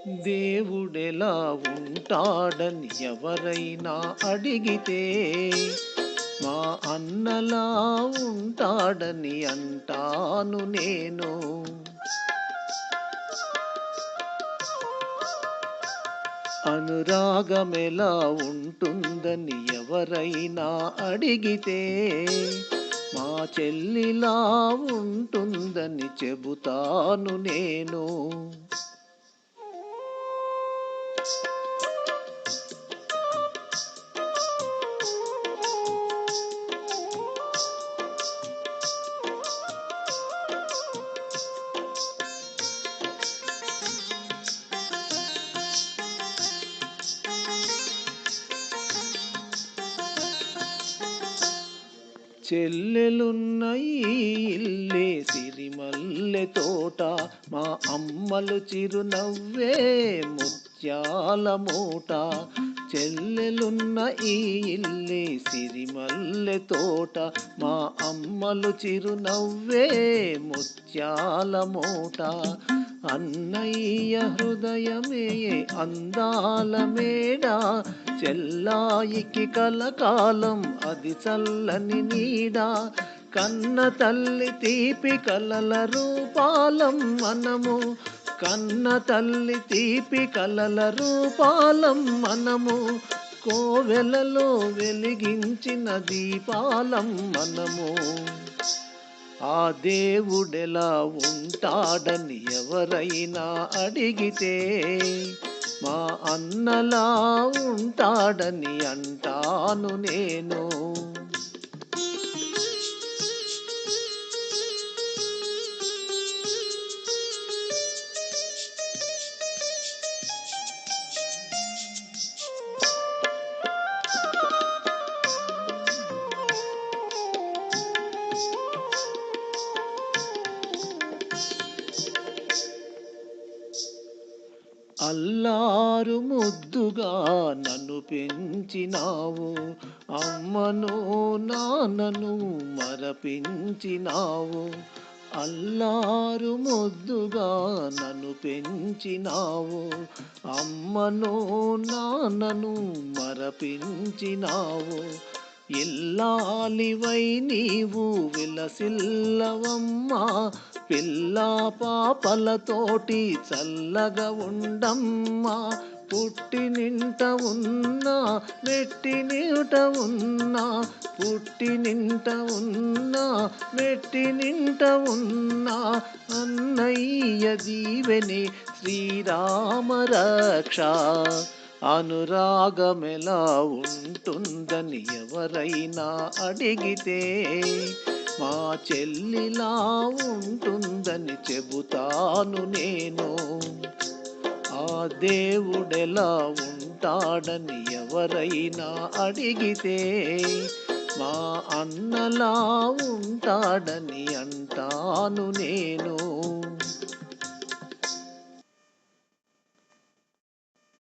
దేవుడెలా ఉంటాడని ఎవరైనా అడిగితే మా అన్నలా ఉంటాడని అంటాను నేను. అనురాగమెలా ఉంటుందని ఎవరైనా అడిగితే మా చెల్లిలా ఉంటుందని చెబుతాను నేను. చెల్లెలున్న ఈ ఇల్లే సిరిమల్లె తోట, మా అమ్మలు చిరునవ్వే ముత్యాల మూట. చెల్లెలున్న ఈ ఇల్లే సిరిమల్లె తోట, మా అమ్మలు చిరునవ్వే ముత్యాల మూట. అన్నయ్య హృదయమే అందాల మేడ, చెల్లాయికి కలకాలం అది చల్లని నీడ. కన్న తల్లి తీపి కలల రూపాలం మనము, కన్న తల్లి తీపి కలల రూపాలం మనము. కోవెలలో వెలిగించిన దీపాలం మనము. ఆ దేవుడెలా ఉంటాడని ఎవరైనా అడిగితే మా అన్నలా ఉంటాడని అంటాను నేను. అల్లారు ముద్దుగా నన్ను పెంచినావు, అమ్మను నాన్నను మరపించినావు. అల్లారు ముద్దుగా నన్ను పెంచినావు, అమ్మను నాన్నను మరపించినావు. ఇల్లాలివై నీవు విలసిల్లవమ్మా, పిల్లా పాపలతోటి చల్లగా ఉండమ్మా. పుట్టినింట ఉన్నా మెట్టినింట ఉన్నా, పుట్టినింట ఉన్నా మెట్టినింట ఉన్నా. అన్నయ్య దీవెనే శ్రీరామ రక్ష. అనురాగమెలా ఉంటుందని ఎవరైనా అడిగితే మా చెల్లిలా ఉంటుందని చెబుతాను నేను. ఆ దేవుడెలా ఉంటాడని ఎవరైనా అడిగితే మా అన్నలా ఉంటాడని అంటాను నేను.